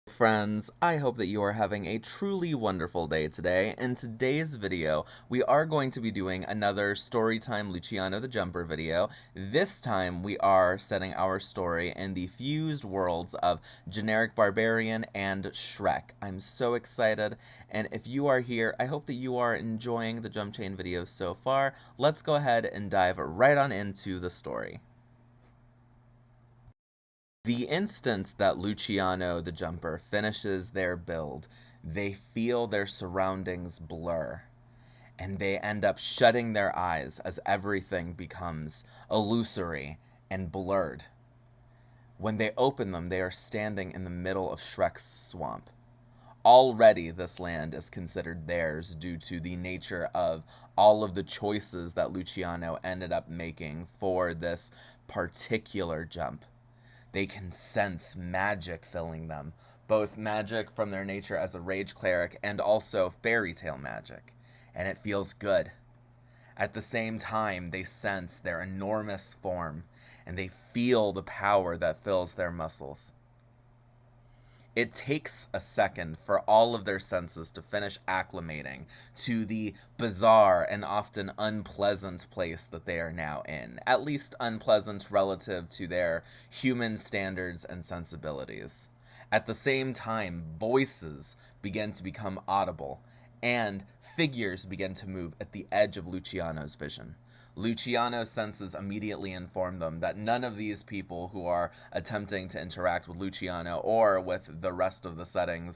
Friends, I hope that you are having a truly wonderful day today. In today's video, we are going to be doing another Storytime Luciano the Jumper video. This time, we are setting our story in the fused worlds of generic Barbarian and Shrek. I'm so excited, and if you are here, I hope that you are enjoying the Jump Chain videos so far. Let's go ahead and dive right on into the story. The instant that Luciano the Jumper finishes their build, they feel their surroundings blur, and they end up shutting their eyes as everything becomes illusory and blurred. When they open them, they are standing in the middle of Shrek's swamp. Already, this land is considered theirs due to the nature of all of the choices that Luciano ended up making for this particular jump. They can sense magic filling them, both magic from their nature as a rage cleric and also fairy tale magic, and it feels good. At the same time, they sense their enormous form, and they feel the power that fills their muscles. It takes a second for all of their senses to finish acclimating to the bizarre and often unpleasant place that they are now in, at least unpleasant relative to their human standards and sensibilities. At the same time, voices begin to become audible, and figures begin to move at the edge of Luciano's vision. Luciano's senses immediately inform them that none of these people who are attempting to interact with Luciano or with the rest of the setting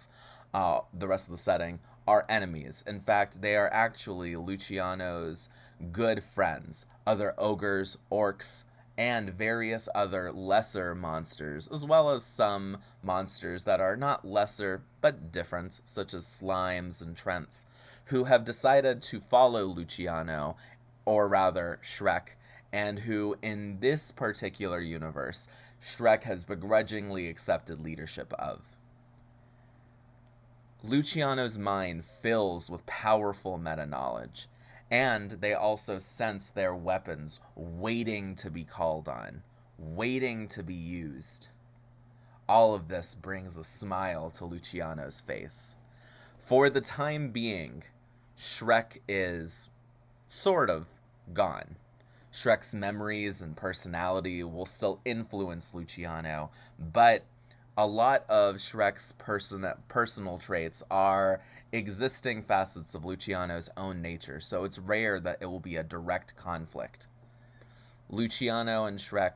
are enemies. In fact, they are actually Luciano's good friends, other ogres, orcs, and various other lesser monsters, as well as some monsters that are not lesser but different, such as slimes and trents, who have decided to follow Luciano, or rather Shrek, and who, in this particular universe, Shrek has begrudgingly accepted leadership of. Luciano's mind fills with powerful meta-knowledge, and they also sense their weapons waiting to be called on, waiting to be used. All of this brings a smile to Luciano's face. For the time being, Shrek is sort of gone. Shrek's memories and personality will still influence Luciano, but a lot of Shrek's personal traits are existing facets of Luciano's own nature, so it's rare that it will be a direct conflict. Luciano and Shrek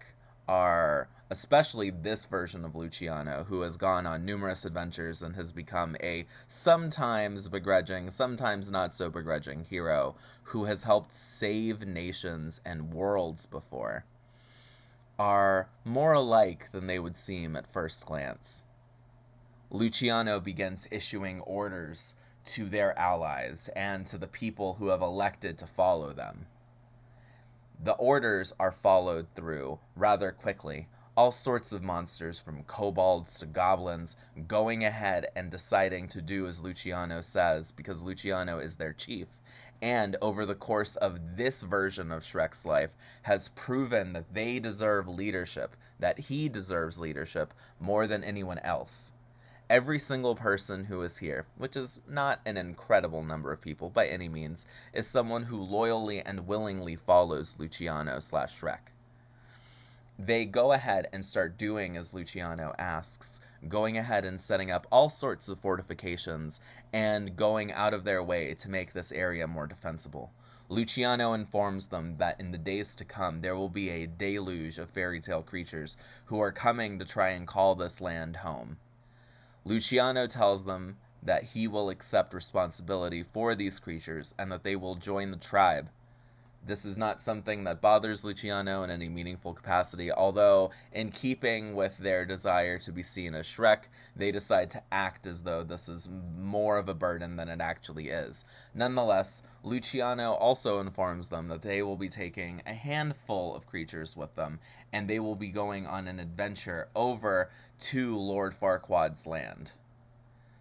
are, especially this version of Luciano, who has gone on numerous adventures and has become a sometimes begrudging, sometimes not so begrudging hero who has helped save nations and worlds before, are more alike than they would seem at first glance. Luciano begins issuing orders to their allies and to the people who have elected to follow them. The orders are followed through rather quickly. All sorts of monsters, from kobolds to goblins, going ahead and deciding to do as Luciano says, because Luciano is their chief, and over the course of this version of Shrek's life has proven that they deserve leadership, that he deserves leadership more than anyone else. Every single person who is here, which is not an incredible number of people by any means, is someone who loyally and willingly follows Luciano / Shrek. They go ahead and start doing as Luciano asks, going ahead and setting up all sorts of fortifications and going out of their way to make this area more defensible. Luciano informs them that in the days to come there will be a deluge of fairy tale creatures who are coming to try and call this land home. Luciano tells them that he will accept responsibility for these creatures and that they will join the tribe. This is not something that bothers Luciano in any meaningful capacity, although in keeping with their desire to be seen as Shrek, they decide to act as though this is more of a burden than it actually is. Nonetheless, Luciano also informs them that they will be taking a handful of creatures with them, and they will be going on an adventure over to Lord Farquaad's land.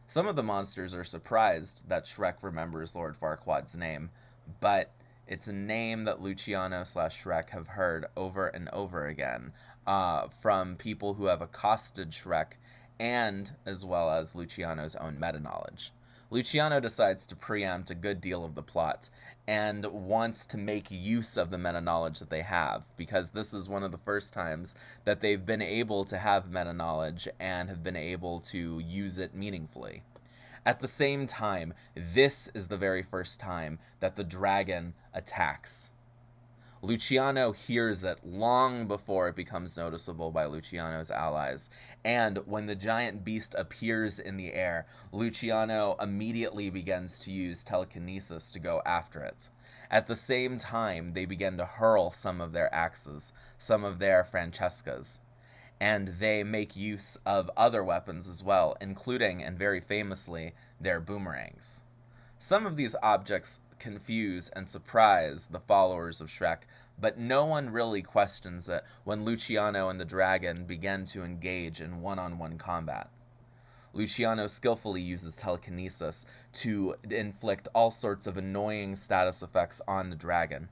Some of the monsters are surprised that Shrek remembers Lord Farquaad's name, but it's a name that Luciano / Shrek have heard over and over again from people who have accosted Shrek and as well as Luciano's own meta-knowledge. Luciano decides to preempt a good deal of the plot and wants to make use of the meta-knowledge that they have, because this is one of the first times that they've been able to have meta-knowledge and have been able to use it meaningfully. At the same time, this is the very first time that the dragon attacks. Luciano hears it long before it becomes noticeable by Luciano's allies, and when the giant beast appears in the air, Luciano immediately begins to use telekinesis to go after it. At the same time, they begin to hurl some of their axes, some of their Francescas, and they make use of other weapons as well, including, and very famously, their boomerangs. Some of these objects confuse and surprise the followers of Shrek, but no one really questions it when Luciano and the dragon begin to engage in one-on-one combat. Luciano skillfully uses telekinesis to inflict all sorts of annoying status effects on the dragon.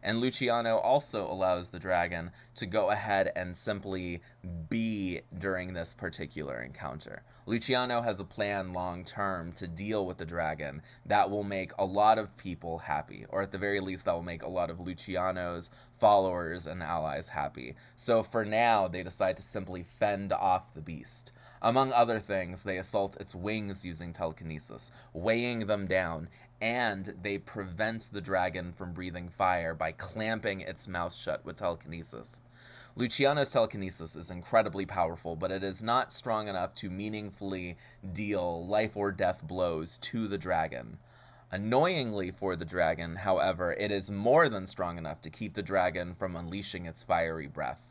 And Luciano also allows the dragon to go ahead and simply be during this particular encounter. Luciano has a plan long term to deal with the dragon that will make a lot of people happy, or at the very least that will make a lot of Luciano's followers and allies happy. So for now, they decide to simply fend off the beast. Among other things, they assault its wings using telekinesis, weighing them down, and they prevent the dragon from breathing fire by clamping its mouth shut with telekinesis. Luciano's telekinesis is incredibly powerful, but it is not strong enough to meaningfully deal life or death blows to the dragon. Annoyingly for the dragon, however, it is more than strong enough to keep the dragon from unleashing its fiery breath.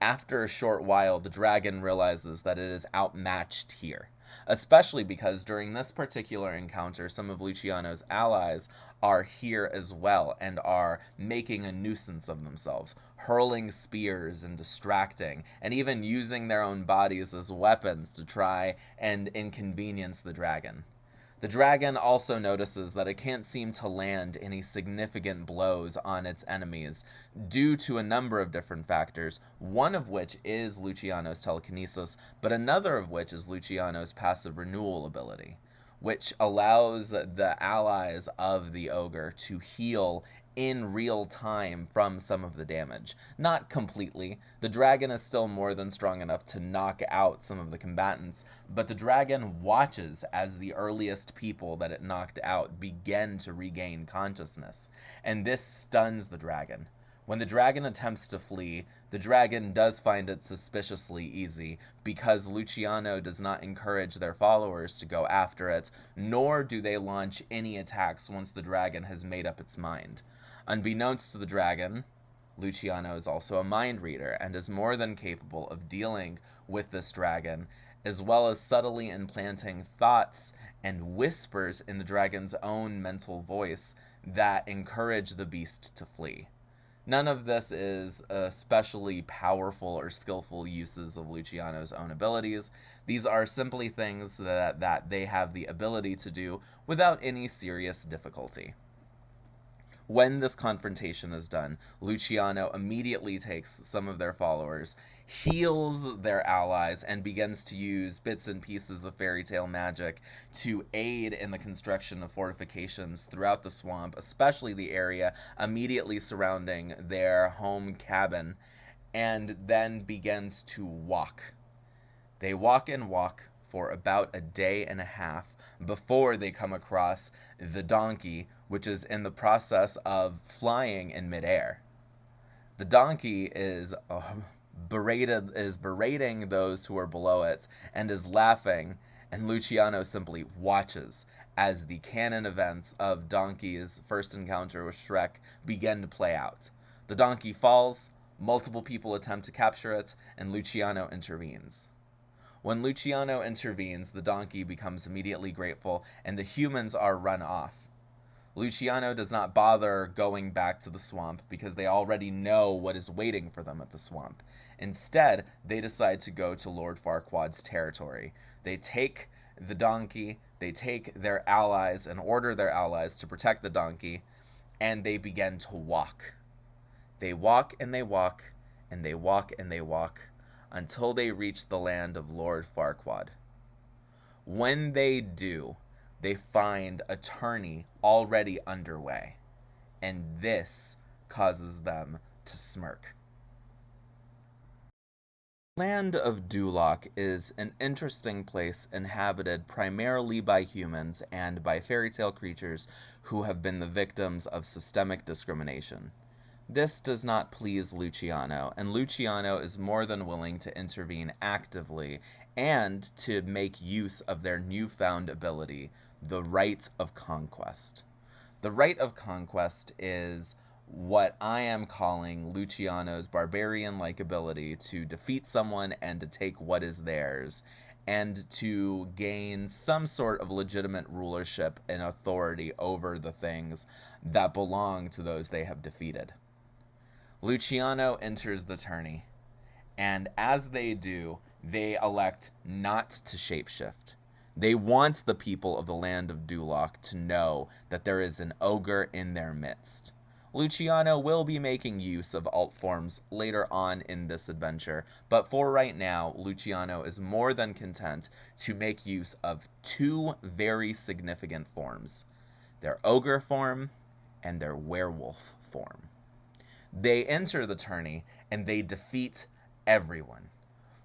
After a short while, the dragon realizes that it is outmatched here, especially because during this particular encounter, some of Luciano's allies are here as well and are making a nuisance of themselves, hurling spears and distracting, and even using their own bodies as weapons to try and inconvenience the dragon. The dragon also notices that it can't seem to land any significant blows on its enemies due to a number of different factors, one of which is Luciano's telekinesis, but another of which is Luciano's passive renewal ability, which allows the allies of the ogre to heal in real time from some of the damage. Not completely. The dragon is still more than strong enough to knock out some of the combatants, but the dragon watches as the earliest people that it knocked out begin to regain consciousness, and this stuns the dragon. When the dragon attempts to flee, the dragon does find it suspiciously easy because Luciano does not encourage their followers to go after it, nor do they launch any attacks once the dragon has made up its mind. Unbeknownst to the dragon, Luciano is also a mind reader and is more than capable of dealing with this dragon, as well as subtly implanting thoughts and whispers in the dragon's own mental voice that encourage the beast to flee. None of this is especially powerful or skillful uses of Luciano's own abilities. These are simply things that they have the ability to do without any serious difficulty. When this confrontation is done, Luciano immediately takes some of their followers, heals their allies, and begins to use bits and pieces of fairy tale magic to aid in the construction of fortifications throughout the swamp, especially the area immediately surrounding their home cabin, and then begins to walk. They walk and walk for about a day and a half before they come across the donkey, which is in the process of flying in midair. The donkey is berating those who are below it and is laughing, and Luciano simply watches as the canon events of Donkey's first encounter with Shrek begin to play out. The donkey falls, multiple people attempt to capture it, and Luciano intervenes. When Luciano intervenes, the donkey becomes immediately grateful, and the humans are run off. Luciano does not bother going back to the swamp because they already know what is waiting for them at the swamp. Instead, they decide to go to Lord Farquaad's territory. They take the donkey, they take their allies and order their allies to protect the donkey, and they begin to walk. They walk and they walk, and they walk and they walk, until they reach the land of Lord Farquaad. When they do, they find a tourney already underway, and this causes them to smirk. The land of Duloc is an interesting place inhabited primarily by humans and by fairy tale creatures who have been the victims of systemic discrimination. This does not please Luciano, and Luciano is more than willing to intervene actively and to make use of their newfound ability, the Right of Conquest. The Right of Conquest is what I am calling Luciano's barbarian-like ability to defeat someone and to take what is theirs, and to gain some sort of legitimate rulership and authority over the things that belong to those they have defeated. Luciano enters the tourney, and as they do, they elect not to shapeshift. They want the people of the land of Duloc to know that there is an ogre in their midst. Luciano will be making use of alt forms later on in this adventure, but for right now, Luciano is more than content to make use of two very significant forms: their ogre form and their werewolf form. They enter the tourney and they defeat everyone.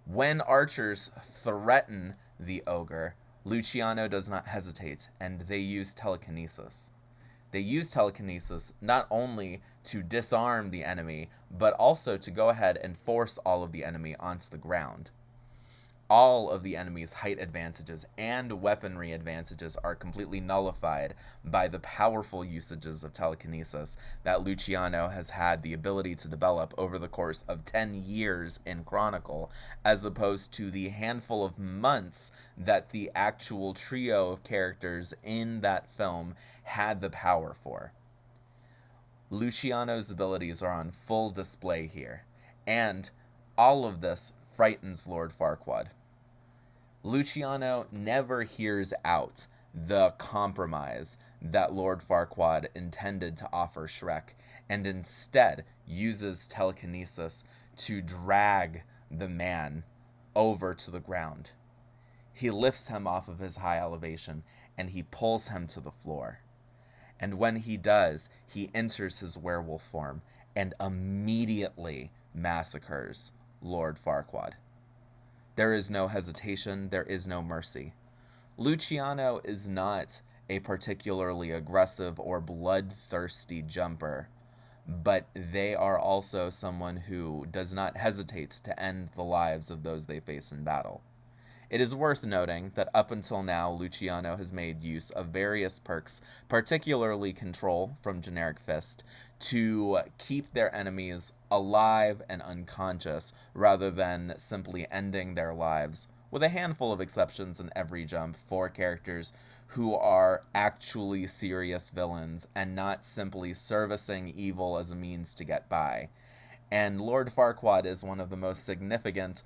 When archers threaten the ogre, Luciano does not hesitate, and they use telekinesis. They use telekinesis not only to disarm the enemy, but also to go ahead and force all of the enemy onto the ground. All of the enemy's height advantages and weaponry advantages are completely nullified by the powerful usages of telekinesis that Luciano has had the ability to develop over the course of 10 years in Chronicle, as opposed to the handful of months that the actual trio of characters in that film had the power for. Luciano's abilities are on full display here, and all of this frightens Lord Farquaad. Luciano never hears out the compromise that Lord Farquaad intended to offer Shrek, and instead uses telekinesis to drag the man over to the ground. He lifts him off of his high elevation, and he pulls him to the floor. And when he does, he enters his werewolf form and immediately massacres Lord Farquaad. There is no hesitation, there is no mercy. Luciano is not a particularly aggressive or bloodthirsty jumper, but they are also someone who does not hesitate to end the lives of those they face in battle. It is worth noting that up until now, Luciano has made use of various perks, particularly control from Generic Fist, to keep their enemies alive and unconscious, rather than simply ending their lives, with a handful of exceptions in every jump for characters who are actually serious villains and not simply servicing evil as a means to get by. And Lord Farquaad is one of the most significant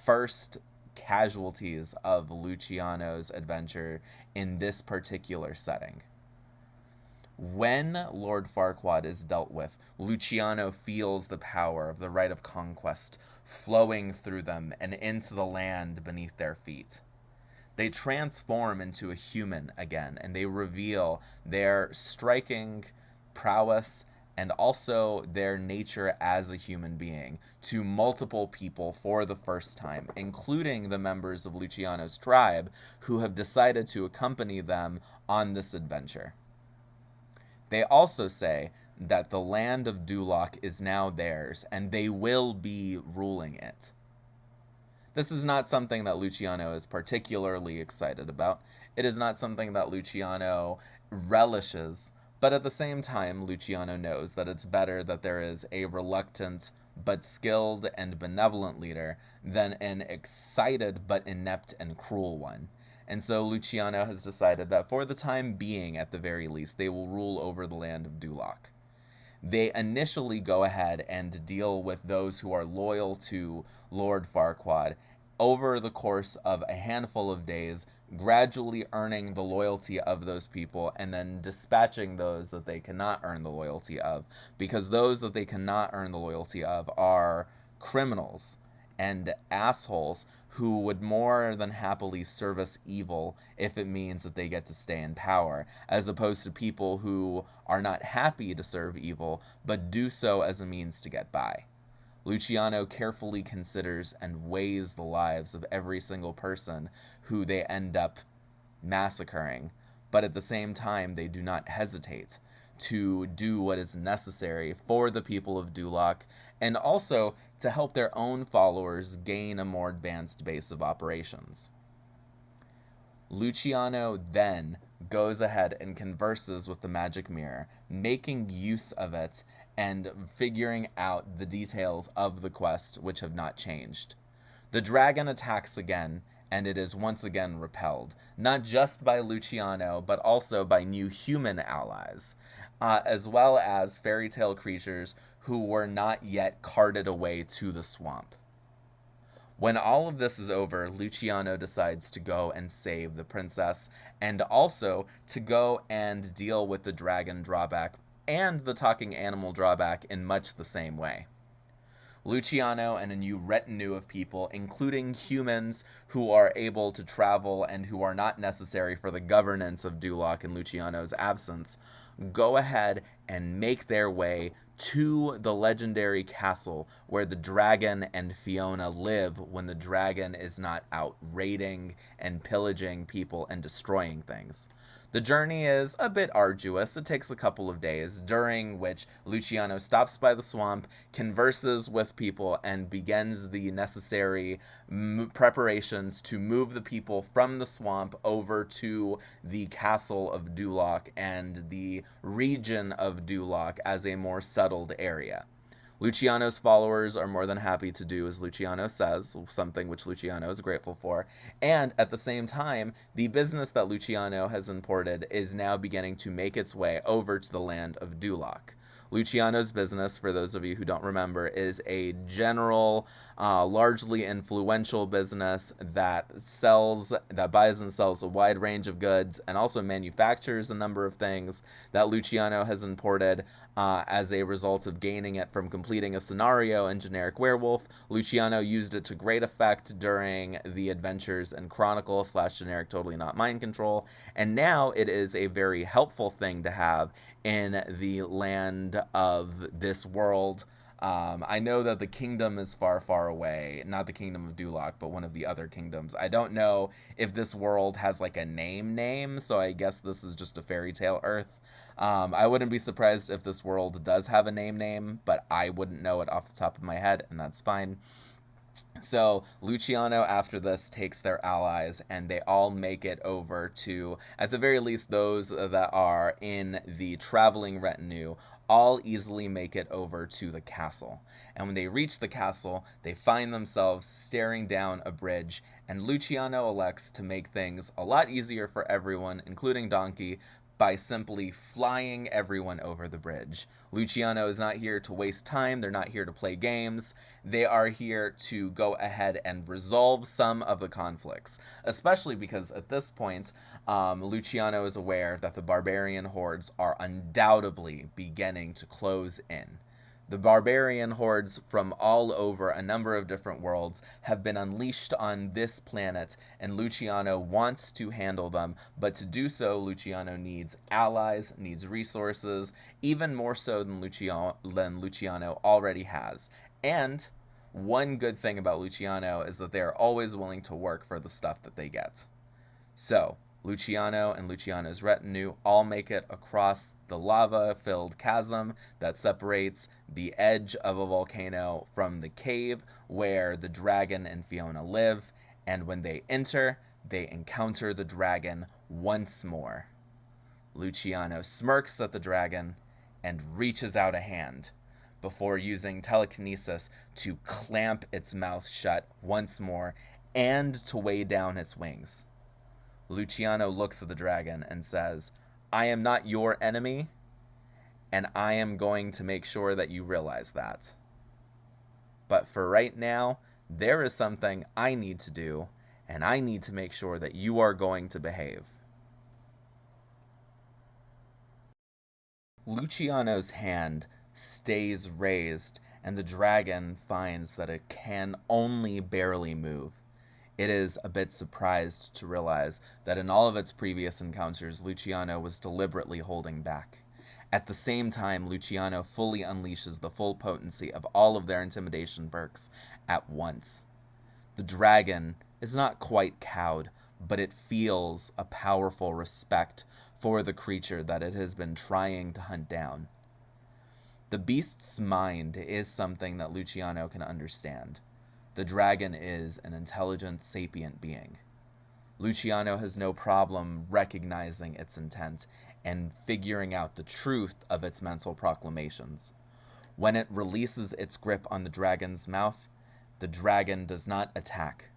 first casualties of Luciano's adventure in this particular setting. When Lord Farquaad is dealt with, Luciano feels the power of the Right of Conquest flowing through them and into the land beneath their feet. They transform into a human again, and they reveal their striking prowess and also their nature as a human being to multiple people for the first time, including the members of Luciano's tribe who have decided to accompany them on this adventure. They also say that the land of Duloc is now theirs, and they will be ruling it. This is not something that Luciano is particularly excited about. It is not something that Luciano relishes, but at the same time, Luciano knows that it's better that there is a reluctant but skilled and benevolent leader than an excited but inept and cruel one. And so Luciano has decided that for the time being, at the very least, they will rule over the land of Duloc. They initially go ahead and deal with those who are loyal to Lord Farquaad over the course of a handful of days, gradually earning the loyalty of those people and then dispatching those that they cannot earn the loyalty of, because those that they cannot earn the loyalty of are criminals and assholes who would more than happily service evil if it means that they get to stay in power, as opposed to people who are not happy to serve evil, but do so as a means to get by. Luciano carefully considers and weighs the lives of every single person who they end up massacring, but at the same time they do not hesitate to do what is necessary for the people of Duloc, and also to help their own followers gain a more advanced base of operations. Luciano then goes ahead and converses with the magic mirror, making use of it and figuring out the details of the quest, which have not changed. The dragon attacks again, and it is once again repelled, not just by Luciano, but also by new human allies, as well as fairy tale creatures who were not yet carted away to the swamp. When all of this is over, Luciano decides to go and save the princess, and also to go and deal with the dragon drawback and the talking animal drawback in much the same way. Luciano and a new retinue of people, including humans who are able to travel and who are not necessary for the governance of Duloc in Luciano's absence, go ahead and make their way to the legendary castle where the dragon and Fiona live when the dragon is not out raiding and pillaging people and destroying things. The journey is a bit arduous. It takes a couple of days, during which Luciano stops by the swamp, converses with people, and begins the necessary preparations to move the people from the swamp over to the castle of Duloc and the region of Duloc as a more settled area. Luciano's followers are more than happy to do as Luciano says, something which Luciano is grateful for, and at the same time, the business that Luciano has imported is now beginning to make its way over to the land of Duloc. Luciano's business, for those of you who don't remember, is a general, largely influential business that buys and sells a wide range of goods and also manufactures a number of things that Luciano has imported as a result of gaining it from completing a scenario in Generic Werewolf. Luciano used it to great effect during the adventures in Chronicle / Generic Totally Not Mind Control, and now it is a very helpful thing to have in the land of this world. I know that the kingdom is far, far away. Not the kingdom of Duloc, but one of the other kingdoms. I don't know if this world has like a name, so I guess this is just a fairy tale Earth. I wouldn't be surprised if this world does have a name, but I wouldn't know it off the top of my head, and that's fine. So Luciano, after this, takes their allies, and they all make it over to, at the very least, those that are in the traveling retinue, all easily make it over to the castle. And when they reach the castle, they find themselves staring down a bridge, and Luciano elects to make things a lot easier for everyone, including Donkey, by simply flying everyone over the bridge. Luciano is not here to waste time. They're not here to play games. They are here to go ahead and resolve some of the conflicts, especially because at this point, Luciano is aware that the Barbarian hordes are undoubtedly beginning to close in. The Barbarian hordes from all over a number of different worlds have been unleashed on this planet, and Luciano wants to handle them, but to do so, Luciano needs allies, needs resources, even more so than Luciano already has. And one good thing about Luciano is that they are always willing to work for the stuff that they get. So, Luciano and Luciano's retinue all make it across the lava-filled chasm that separates the edge of a volcano from the cave where the dragon and Fiona live, and when they enter, they encounter the dragon once more. Luciano smirks at the dragon and reaches out a hand before using telekinesis to clamp its mouth shut once more and to weigh down its wings. Luciano looks at the dragon and says, "I am not your enemy, and I am going to make sure that you realize that. But for right now, there is something I need to do, and I need to make sure that you are going to behave." Luciano's hand stays raised and the dragon finds that it can only barely move. It is a bit surprised to realize that in all of its previous encounters, Luciano was deliberately holding back. At the same time, Luciano fully unleashes the full potency of all of their intimidation perks at once. The dragon is not quite cowed, but it feels a powerful respect for the creature that it has been trying to hunt down. The beast's mind is something that Luciano can understand. The dragon is an intelligent, sapient being. Luciano has no problem recognizing its intent and figuring out the truth of its mental proclamations. When it releases its grip on the dragon's mouth, the dragon does not attack.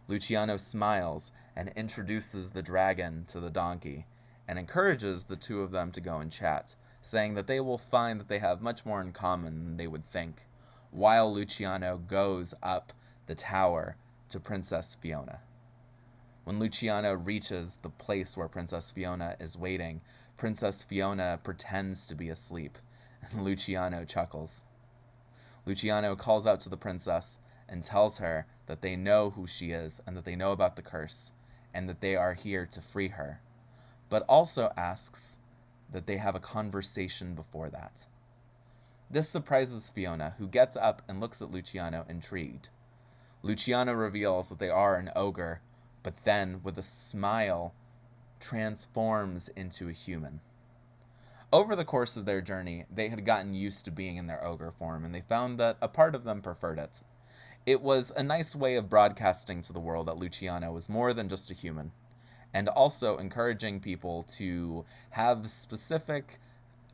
Luciano smiles and introduces the dragon to the donkey and encourages the two of them to go and chat, saying that they will find that they have much more in common than they would think, while Luciano goes up the tower to Princess Fiona. When Luciano reaches the place where Princess Fiona is waiting, Princess Fiona pretends to be asleep, and Luciano chuckles. Luciano calls out to the princess and tells her that they know who she is and that they know about the curse, and that they are here to free her, but also asks that they have a conversation before that. This surprises Fiona, who gets up and looks at Luciano intrigued. Luciano reveals that they are an ogre, but then, with a smile, transforms into a human. Over the course of their journey, they had gotten used to being in their ogre form, and they found that a part of them preferred it. It was a nice way of broadcasting to the world that Luciano was more than just a human, and also encouraging people to have specific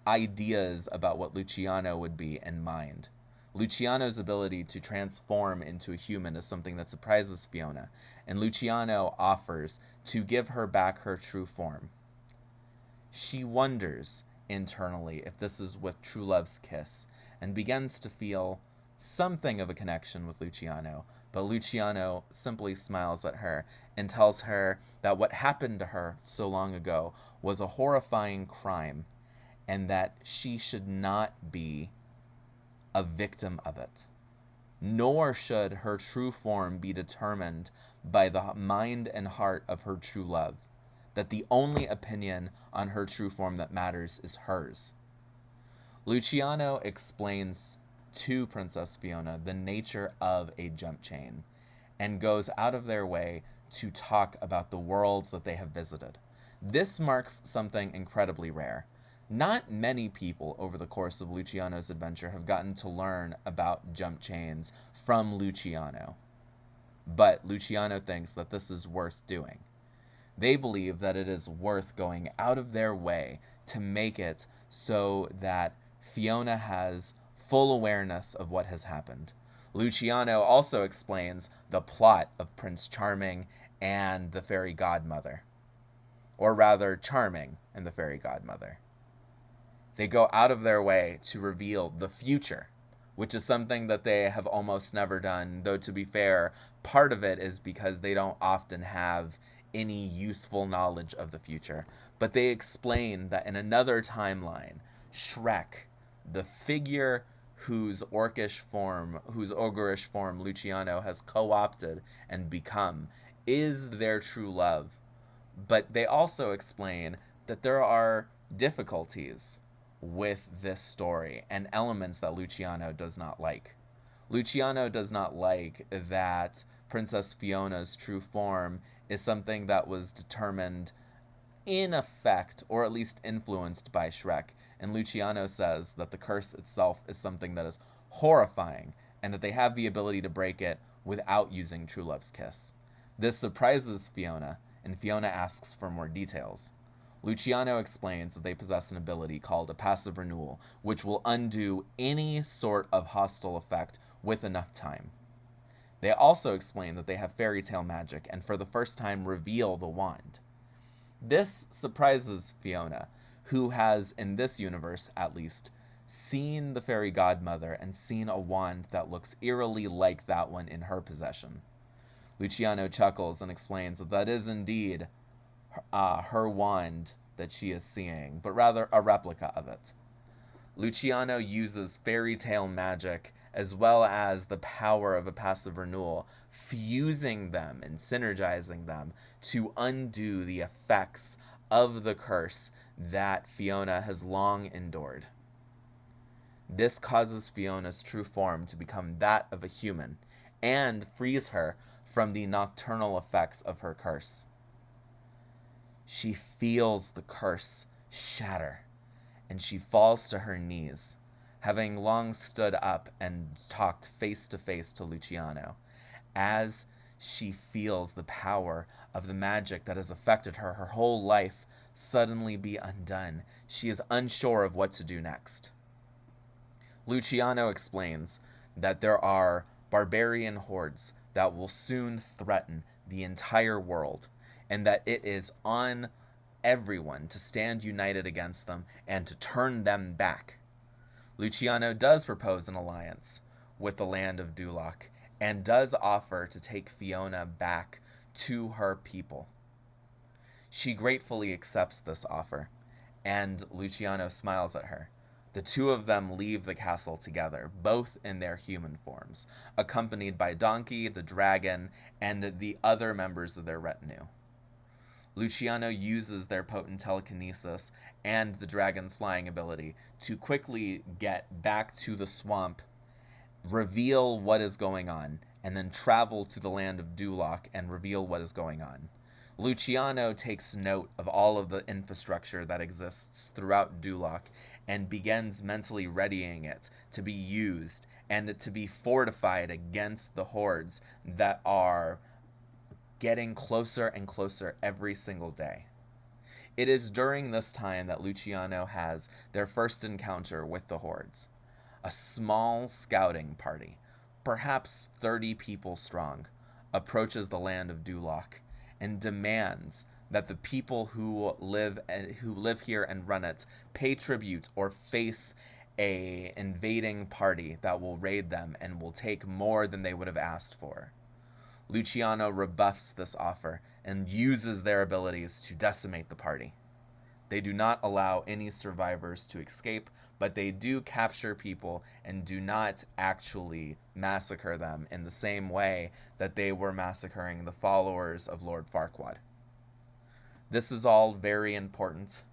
ideas about what Luciano would be in mind. Luciano's ability to transform into a human is something that surprises Fiona, and Luciano offers to give her back her true form. She wonders internally if this is with true love's kiss, and begins to feel something of a connection with Luciano, but Luciano simply smiles at her and tells her that what happened to her so long ago was a horrifying crime, and that she should not be a victim of it. Nor should her true form be determined by the mind and heart of her true love. That the only opinion on her true form that matters is hers. Luciano explains to Princess Fiona the nature of a jump chain, and goes out of their way to talk about the worlds that they have visited. This marks something incredibly rare. Not many people over the course of Luciano's adventure have gotten to learn about jump chains from Luciano. But Luciano thinks that this is worth doing. They believe that it is worth going out of their way to make it so that Fiona has full awareness of what has happened. Luciano also explains the plot of Prince Charming and the fairy godmother. Or rather, Charming and the fairy godmother. They go out of their way to reveal the future, which is something that they have almost never done, though to be fair, part of it is because they don't often have any useful knowledge of the future. But they explain that in another timeline, Shrek, the figure whose ogreish form Luciano has co-opted and become, is their true love. But they also explain that there are difficulties with this story and elements that Luciano does not like. Luciano does not like that Princess Fiona's true form is something that was determined in effect, or at least influenced by Shrek, and Luciano says that the curse itself is something that is horrifying, and that they have the ability to break it without using true love's kiss. This surprises Fiona, and Fiona asks for more details. Luciano explains that they possess an ability called a passive renewal, which will undo any sort of hostile effect with enough time. They also explain that they have fairy tale magic, and for the first time reveal the wand. This surprises Fiona, who has, in this universe at least, seen the fairy godmother and seen a wand that looks eerily like that one in her possession. Luciano chuckles and explains that that is indeed her wand that she is seeing, but rather a replica of it. Luciano uses fairy tale magic as well as the power of a passive renewal, fusing them and synergizing them to undo the effects of the curse that Fiona has long endured. This causes Fiona's true form to become that of a human and frees her from the nocturnal effects of her curse. She feels the curse shatter, and she falls to her knees, having long stood up and talked face to face to Luciano, as she feels the power of the magic that has affected her whole life suddenly be undone. She is unsure of what to do next. Luciano explains that there are barbarian hordes that will soon threaten the entire world, and that it is on everyone to stand united against them and to turn them back. Luciano does propose an alliance with the land of Duloc and does offer to take Fiona back to her people. She gratefully accepts this offer, and Luciano smiles at her. The two of them leave the castle together, both in their human forms, accompanied by Donkey, the dragon, and the other members of their retinue. Luciano uses their potent telekinesis and the dragon's flying ability to quickly get back to the swamp, reveal what is going on, and then travel to the land of Duloc and reveal what is going on. Luciano takes note of all of the infrastructure that exists throughout Duloc and begins mentally readying it to be used and to be fortified against the hordes that are getting closer and closer every single day. It is during this time that Luciano has their first encounter with the hordes. A small scouting party, perhaps 30 people strong, approaches the land of Duloc and demands that the people who live here and run it pay tribute or face a invading party that will raid them and will take more than they would have asked for. Luciano rebuffs this offer and uses their abilities to decimate the party. They do not allow any survivors to escape, but they do capture people and do not actually massacre them in the same way that they were massacring the followers of Lord Farquaad. This is all very important,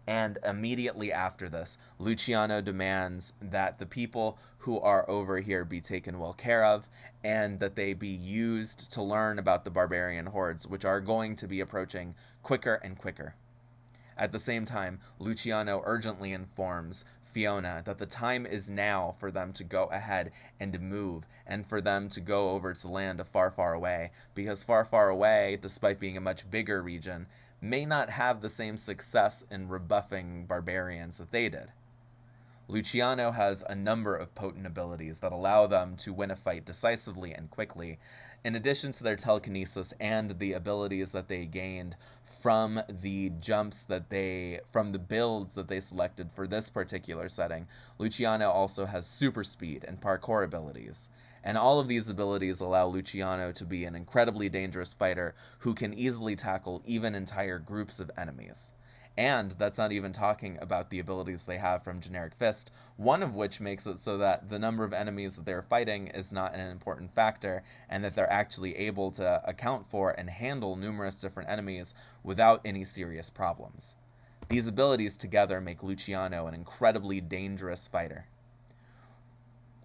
and immediately after this, Luciano demands that the people who are over here be taken well care of, and that they be used to learn about the barbarian hordes, which are going to be approaching quicker and quicker. At the same time, Luciano urgently informs Fiona that the time is now for them to go ahead and move, and for them to go over to the land of Far, Far Away, because Far, Far Away, despite being a much bigger region, may not have the same success in rebuffing barbarians that they did. Luciano has a number of potent abilities that allow them to win a fight decisively and quickly, in addition to their telekinesis and the abilities that they gained from the from the builds that they selected for this particular setting. Luciano also has super speed and parkour abilities. And all of these abilities allow Luciano to be an incredibly dangerous fighter who can easily tackle even entire groups of enemies. And that's not even talking about the abilities they have from Generic Fist, one of which makes it so that the number of enemies that they're fighting is not an important factor, and that they're actually able to account for and handle numerous different enemies without any serious problems. These abilities together make Luciano an incredibly dangerous fighter.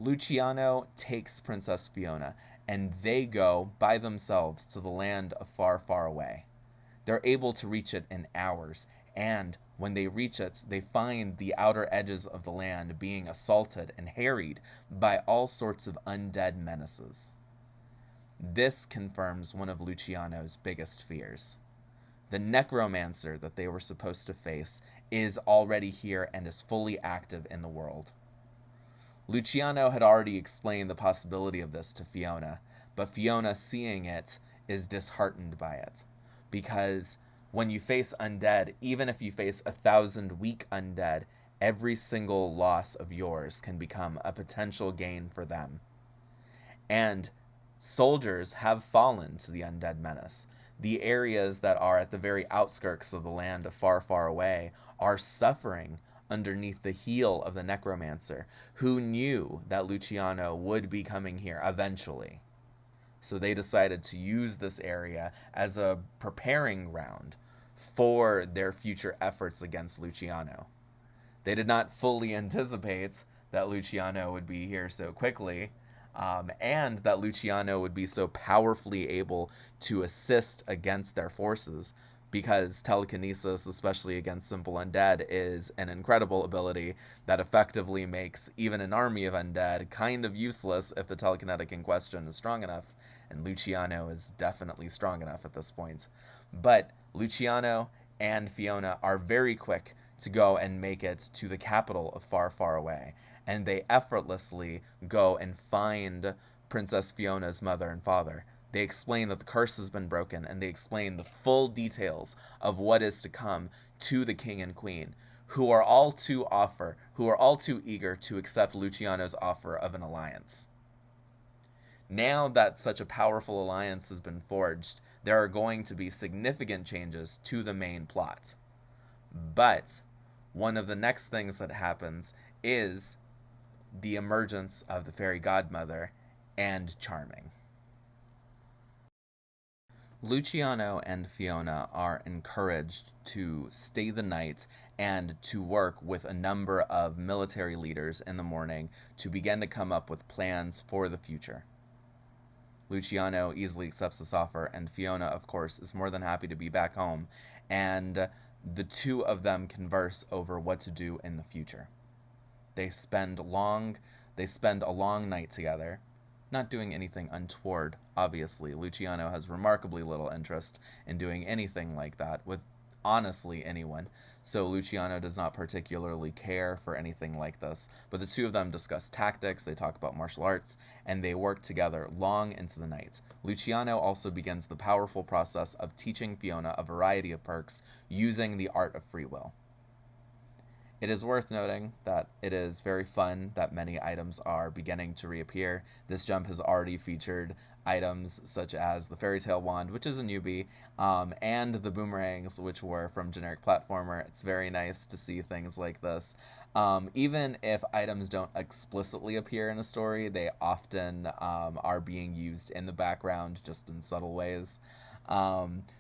Luciano takes Princess Fiona, and they go by themselves to the land of Far, Far Away. They're able to reach it in hours, and when they reach it, they find the outer edges of the land being assaulted and harried by all sorts of undead menaces. This confirms one of Luciano's biggest fears. The necromancer that they were supposed to face is already here and is fully active in the world. Luciano had already explained the possibility of this to Fiona, but Fiona, seeing it, is disheartened by it. Because when you face undead, even if you face 1,000 weak undead, every single loss of yours can become a potential gain for them. And soldiers have fallen to the undead menace. The areas that are at the very outskirts of the land of Far, Far Away are suffering underneath the heel of the necromancer, who knew that Luciano would be coming here eventually. So they decided to use this area as a preparing ground for their future efforts against Luciano. They did not fully anticipate that Luciano would be here so quickly, and that Luciano would be so powerfully able to assist against their forces, because telekinesis, especially against simple undead, is an incredible ability that effectively makes even an army of undead kind of useless if the telekinetic in question is strong enough, and Luciano is definitely strong enough at this point. But Luciano and Fiona are very quick to go and make it to the capital of Far, Far Away, and they effortlessly go and find Princess Fiona's mother and father. They explain that the curse has been broken, and they explain the full details of what is to come to the king and queen, who are all too eager to accept Luciano's offer of an alliance. Now that such a powerful alliance has been forged, there are going to be significant changes to the main plot. But one of the next things that happens is the emergence of the fairy godmother and Charming. Luciano and Fiona are encouraged to stay the night and to work with a number of military leaders in the morning to begin to come up with plans for the future. Luciano easily accepts this offer, and Fiona, of course, is more than happy to be back home, and the two of them converse over what to do in the future. They spend a long night together, not doing anything untoward, obviously. Luciano has remarkably little interest in doing anything like that with honestly anyone, so Luciano does not particularly care for anything like this. But the two of them discuss tactics, they talk about martial arts, and they work together long into the night. Luciano also begins the powerful process of teaching Fiona a variety of perks using the art of free will. It is worth noting that it is very fun that many items are beginning to reappear. This jump has already featured items such as the Fairy Tale Wand, which is a newbie, and the boomerangs, which were from generic platformer. It's very nice to see things like this. Even if items don't explicitly appear in a story, they often are being used in the background just in subtle ways.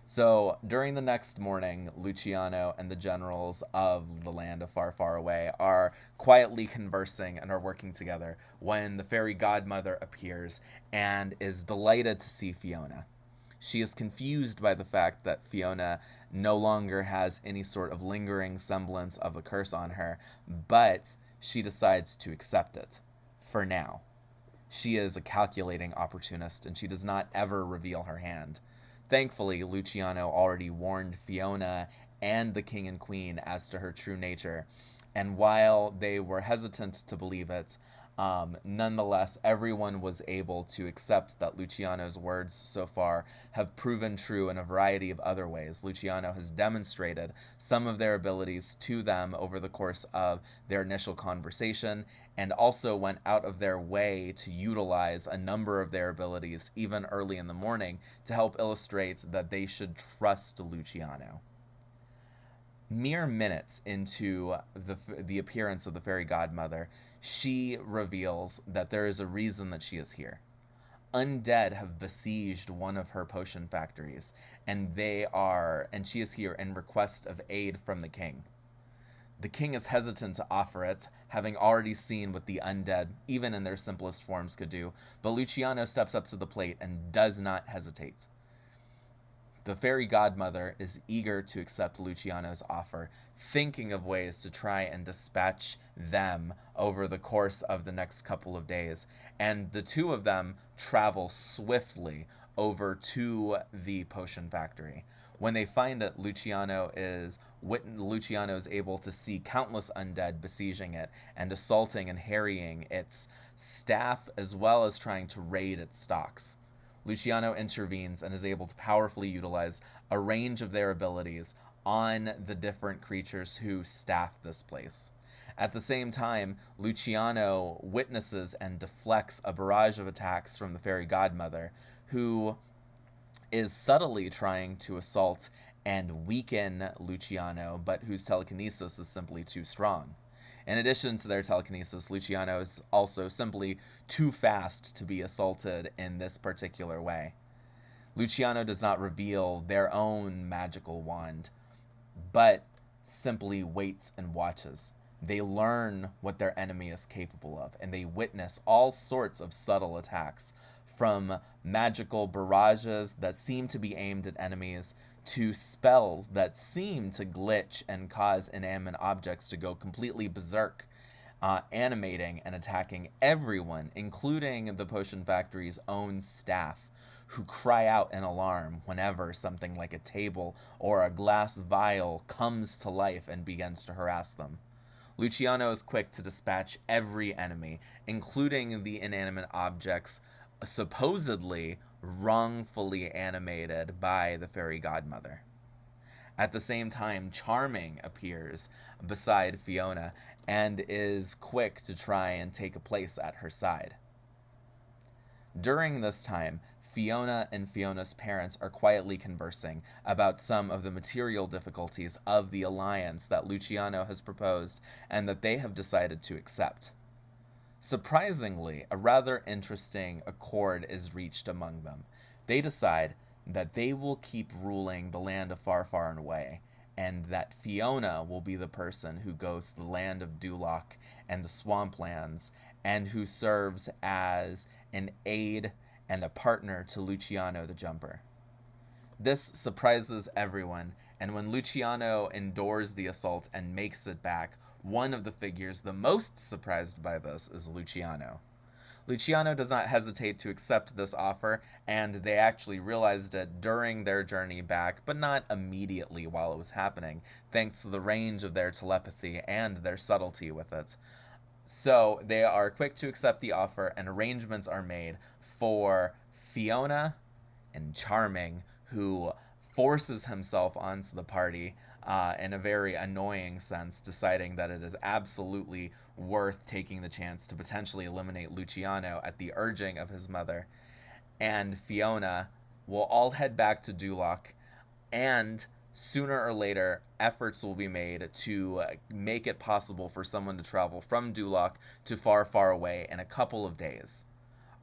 So during the next morning, Luciano and the generals of the land of Far, Far Away are quietly conversing and are working together when the fairy godmother appears and is delighted to see Fiona. She is confused by the fact that Fiona no longer has any sort of lingering semblance of the curse on her, but she decides to accept it, for now. She is a calculating opportunist, and she does not ever reveal her hand. Thankfully, Luciano already warned Fiona and the king and queen as to her true nature, and while they were hesitant to believe it, nonetheless, everyone was able to accept that Luciano's words so far have proven true in a variety of other ways. Luciano has demonstrated some of their abilities to them over the course of their initial conversation, and also went out of their way to utilize a number of their abilities even early in the morning to help illustrate that they should trust Luciano. Mere minutes into the appearance of the fairy godmother, she reveals that there is a reason that she is here. Undead have besieged one of her potion factories, and she is here in request of aid from the king. The king is hesitant to offer it, having already seen what the undead, even in their simplest forms, could do, but Luciano steps up to the plate and does not hesitate. The fairy godmother is eager to accept Luciano's offer, thinking of ways to try and dispatch them over the course of the next couple of days, and the two of them travel swiftly over to the potion factory. When they find it, Luciano is able to see countless undead besieging it and assaulting and harrying its staff, as well as trying to raid its stocks. Luciano intervenes and is able to powerfully utilize a range of their abilities on the different creatures who staff this place. At the same time, Luciano witnesses and deflects a barrage of attacks from the fairy godmother, who is subtly trying to assault and weaken Luciano, but whose telekinesis is simply too strong. In addition to their telekinesis, Luciano is also simply too fast to be assaulted in this particular way. Luciano does not reveal their own magical wand, but simply waits and watches. They learn what their enemy is capable of, and they witness all sorts of subtle attacks, from magical barrages that seem to be aimed at enemies to spells that seem to glitch and cause inanimate objects to go completely berserk, animating and attacking everyone, including the Potion Factory's own staff, who cry out in alarm whenever something like a table or a glass vial comes to life and begins to harass them. Luciano is quick to dispatch every enemy, including the inanimate objects supposedly wrongfully animated by the fairy godmother. At the same time, Charming appears beside Fiona and is quick to try and take a place at her side. During this time, Fiona and Fiona's parents are quietly conversing about some of the material difficulties of the alliance that Luciano has proposed and that they have decided to accept. Surprisingly, a rather interesting accord is reached among them. They decide that they will keep ruling the land of Far, Far and Away, and that Fiona will be the person who goes to the land of Duloc and the swamplands, and who serves as an aide and a partner to Luciano the Jumper. This surprises everyone, and when Luciano endures the assault and makes it back, one of the figures the most surprised by this is Luciano. Luciano does not hesitate to accept this offer, and they actually realized it during their journey back, but not immediately while it was happening, thanks to the range of their telepathy and their subtlety with it. So they are quick to accept the offer, and arrangements are made for Fiona and Charming, who forces himself onto the party in a very annoying sense, deciding that it is absolutely worth taking the chance to potentially eliminate Luciano at the urging of his mother. And Fiona will all head back to Duloc, and sooner or later, efforts will be made to make it possible for someone to travel from Duloc to Far, Far Away in a couple of days.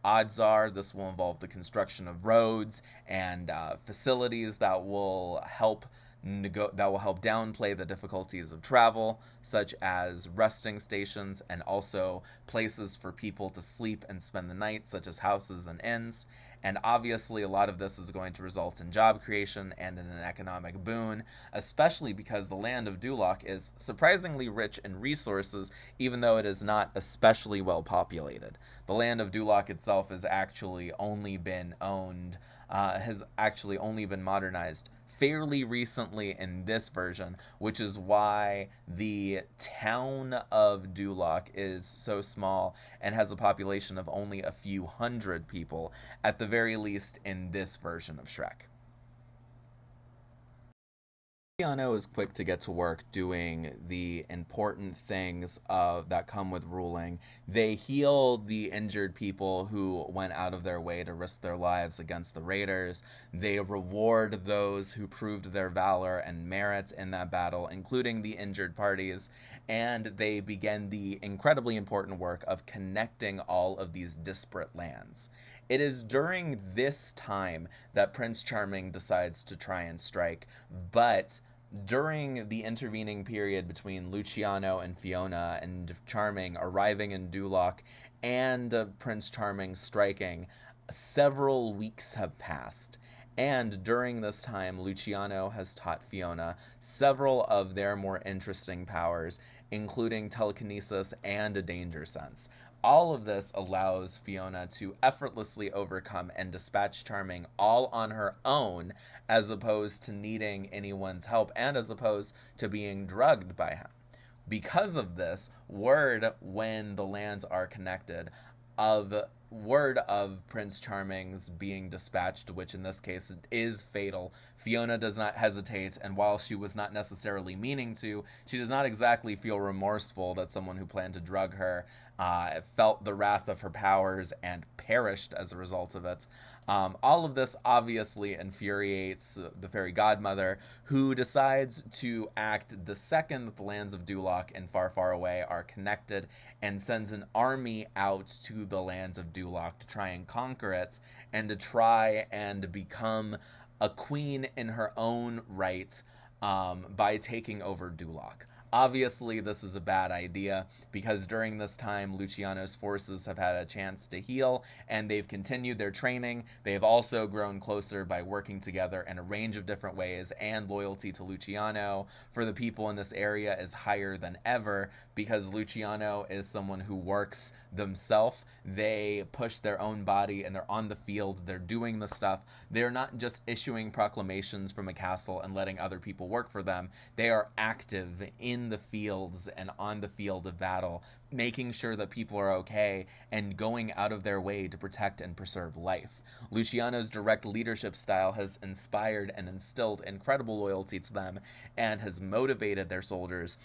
Odds are this will involve the construction of roads and facilities that will help downplay the difficulties of travel, such as resting stations and also places for people to sleep and spend the night, such as houses and inns. And obviously, a lot of this is going to result in job creation and in an economic boon, especially because the land of Duloc is surprisingly rich in resources, even though it is not especially well populated. The land of Duloc itself has actually only been modernized fairly recently in this version, which is why the town of Duloc is so small and has a population of only a few hundred people, at the very least in this version of Shrek. Luciano is quick to get to work doing the important things that come with ruling. They heal the injured people who went out of their way to risk their lives against the raiders. They reward those who proved their valor and merit in that battle, including the injured parties. And they begin the incredibly important work of connecting all of these disparate lands. It is during this time that Prince Charming decides to try and strike, but during the intervening period between Luciano and Fiona and Charming arriving in Duloc and Prince Charming striking, several weeks have passed. And during this time, Luciano has taught Fiona several of their more interesting powers, including telekinesis and a danger sense. All of this allows Fiona to effortlessly overcome and dispatch Charming all on her own, as opposed to needing anyone's help and as opposed to being drugged by him. Because of this, when the lands are connected, word of Prince Charming's being dispatched, which in this case is fatal, Fiona does not hesitate, and while she was not necessarily meaning to, she does not exactly feel remorseful that someone who planned to drug her felt the wrath of her powers and perished as a result of it. All of this obviously infuriates the fairy godmother, who decides to act the second that the lands of Duloc and Far Far Away are connected, and sends an army out to the lands of Duloc to try and conquer it, and to try and become a queen in her own right, by taking over Duloc. Obviously, this is a bad idea because during this time, Luciano's forces have had a chance to heal and they've continued their training. They've also grown closer by working together in a range of different ways, and loyalty to Luciano for the people in this area is higher than ever because Luciano is someone who works themselves. They push their own body and they're on the field. They're doing the stuff. They're not just issuing proclamations from a castle and letting other people work for them. They are active in the fields and on the field of battle, making sure that people are okay and going out of their way to protect and preserve life. Luciano's direct leadership style has inspired and instilled incredible loyalty to them and has motivated their soldiers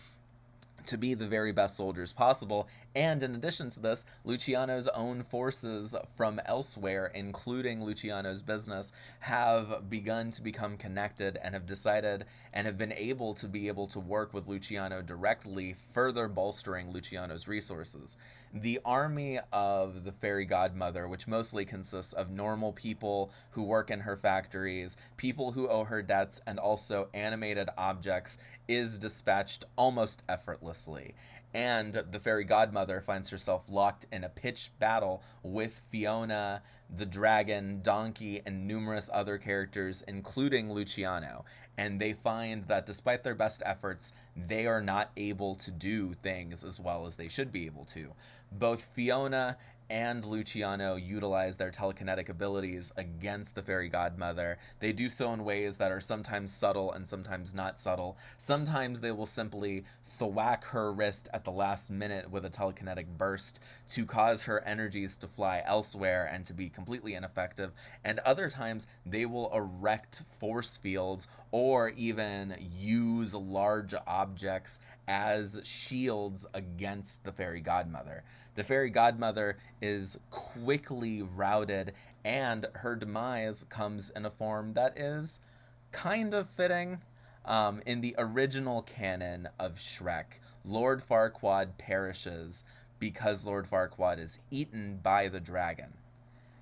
to be the very best soldiers possible. And in addition to this, Luciano's own forces from elsewhere, including Luciano's business, have begun to become connected and have decided and have been able to work with Luciano directly, further bolstering Luciano's resources. The army of the fairy godmother, which mostly consists of normal people who work in her factories, people who owe her debts, and also animated objects, is dispatched almost effortlessly. And the fairy godmother finds herself locked in a pitched battle with Fiona, the dragon, Donkey, and numerous other characters, including Luciano. And they find that despite their best efforts, they are not able to do things as well as they should be able to. Both Fiona and Luciano utilize their telekinetic abilities against the fairy godmother. They do so in ways that are sometimes subtle and sometimes not subtle. Sometimes they will simply thwack her wrist at the last minute with a telekinetic burst to cause her energies to fly elsewhere and to be completely ineffective. And other times they will erect force fields or even use large objects as shields against the fairy godmother. The fairy godmother is quickly routed, and her demise comes in a form that is kind of fitting. In the original canon of Shrek, Lord Farquaad perishes because Lord Farquaad is eaten by the dragon.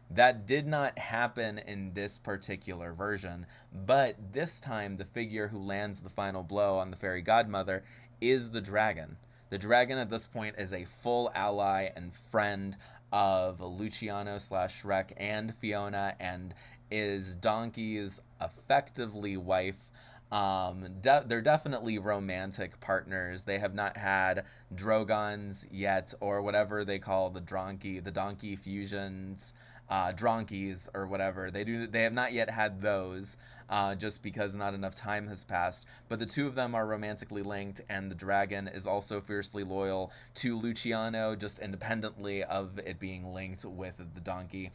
That did not happen in this particular version, but this time the figure who lands the final blow on the fairy godmother is the dragon. The dragon at this point is a full ally and friend of Luciano / Shrek and Fiona, and is Donkey's effectively wife. They're definitely romantic partners. They have not had Drogons yet, or whatever they call the donkey fusions, dronkies or whatever. They have not yet had those, just because not enough time has passed. But the two of them are romantically linked, and the dragon is also fiercely loyal to Luciano, just independently of it being linked with the donkey.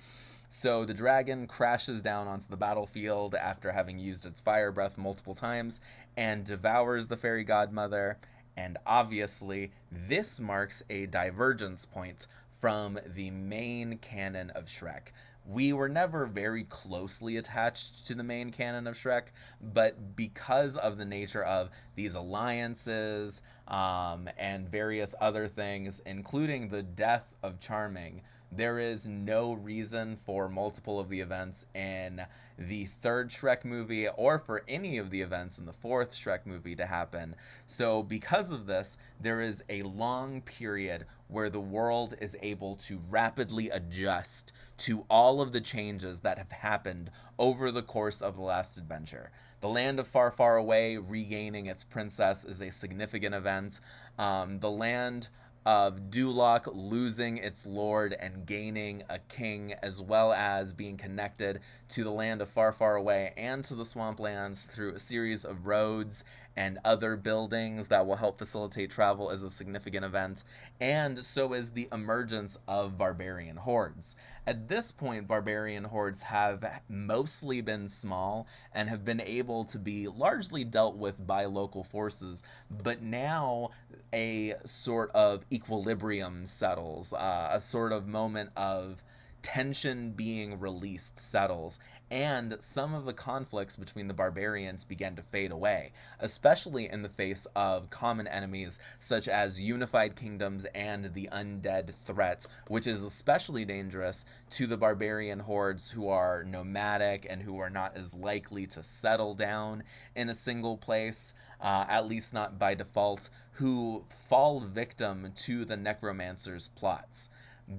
So the dragon crashes down onto the battlefield after having used its fire breath multiple times and devours the fairy godmother. And obviously, this marks a divergence point from the main canon of Shrek. We were never very closely attached to the main canon of Shrek, but because of the nature of these alliances, and various other things, including the death of Charming, there is no reason for multiple of the events in the third Shrek movie or for any of the events in the fourth Shrek movie to happen. So because of this, there is a long period where the world is able to rapidly adjust to all of the changes that have happened over the course of the last adventure. The land of Far Far Away regaining its princess is a significant event. The land of Duloc losing its lord and gaining a king, as well as being connected to the land of Far Far Away and to the swamplands through a series of roads and other buildings that will help facilitate travel, is a significant event, and so is the emergence of barbarian hordes. At this point, barbarian hordes have mostly been small and have been able to be largely dealt with by local forces, but now a sort of equilibrium settles, a sort of moment of tension being released settles, and some of the conflicts between the barbarians began to fade away, especially in the face of common enemies such as unified kingdoms and the undead threat, which is especially dangerous to the barbarian hordes who are nomadic and who are not as likely to settle down in a single place, at least not by default, who fall victim to the necromancer's plots.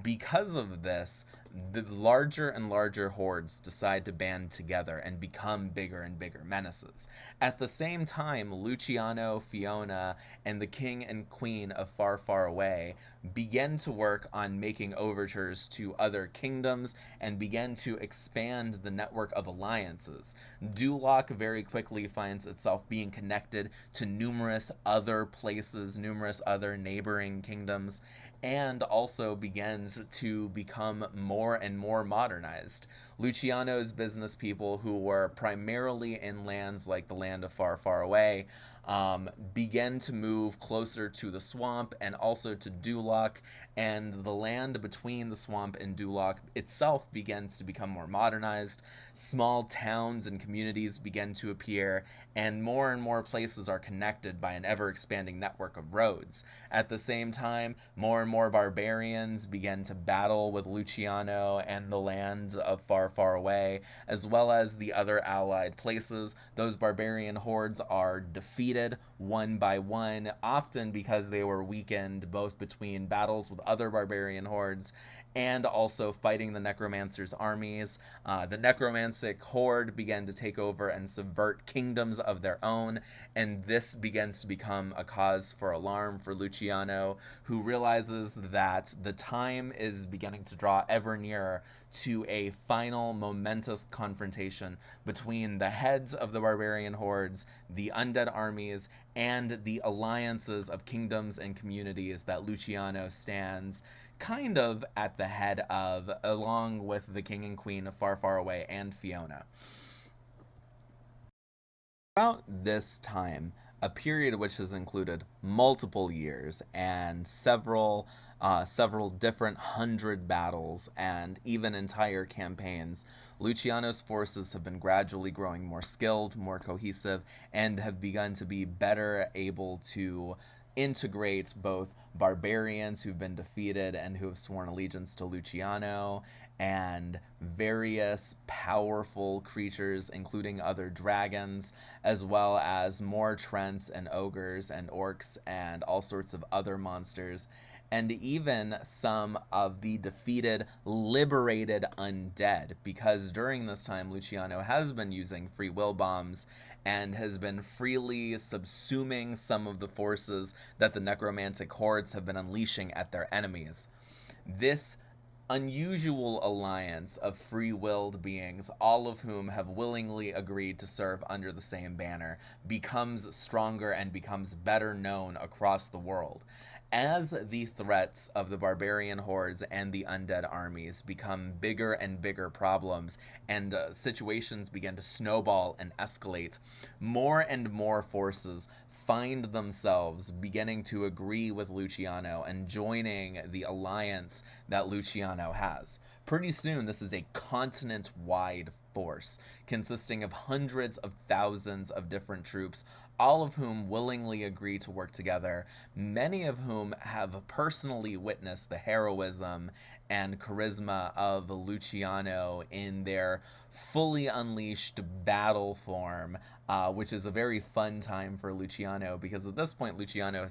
Because of this, the larger and larger hordes decide to band together and become bigger and bigger menaces. At the same time, Luciano, Fiona, and the king and queen of Far, Far Away begin to work on making overtures to other kingdoms and begin to expand the network of alliances. Duloc very quickly finds itself being connected to numerous other places, numerous other neighboring kingdoms, and also begins to become more and more modernized. Luciano's business people, who were primarily in lands like the land of Far, Far Away, began to move closer to the swamp and also to Duloc, and the land between the swamp and Duloc itself begins to become more modernized. Small towns and communities begin to appear, and more places are connected by an ever-expanding network of roads. At the same time, more and more barbarians begin to battle with Luciano and the land of Far, Far Away, as well as the other allied places. Those barbarian hordes are defeated one by one, often because they were weakened both between battles with other barbarian hordes and also fighting the necromancer's armies. The necromantic horde began to take over and subvert kingdoms of their own, and this begins to become a cause for alarm for Luciano, who realizes that the time is beginning to draw ever nearer to a final momentous confrontation between the heads of the barbarian hordes, the undead armies, and the alliances of kingdoms and communities that Luciano stands kind of at the head of, along with the king and queen of Far, Far Away and Fiona. About this time, a period which has included multiple years and several different 100 battles and even entire campaigns, Luciano's forces have been gradually growing more skilled, more cohesive, and have begun to be better able to integrate both barbarians who've been defeated and who have sworn allegiance to Luciano, and various powerful creatures, including other dragons, as well as more trents and ogres and orcs and all sorts of other monsters, and even some of the defeated, liberated undead, because during this time Luciano has been using free will bombs and has been freely subsuming some of the forces that the necromantic hordes have been unleashing at their enemies. This unusual alliance of free-willed beings, all of whom have willingly agreed to serve under the same banner, becomes stronger and becomes better known across the world. As the threats of the barbarian hordes and the undead armies become bigger and bigger problems, and situations begin to snowball and escalate, more and more forces find themselves beginning to agree with Luciano and joining the alliance that Luciano has. Pretty soon, this is a continent-wide force consisting of hundreds of thousands of different troops, all of whom willingly agree to work together, many of whom have personally witnessed the heroism and charisma of Luciano in their fully unleashed battle form, which is a very fun time for Luciano, because at this point Luciano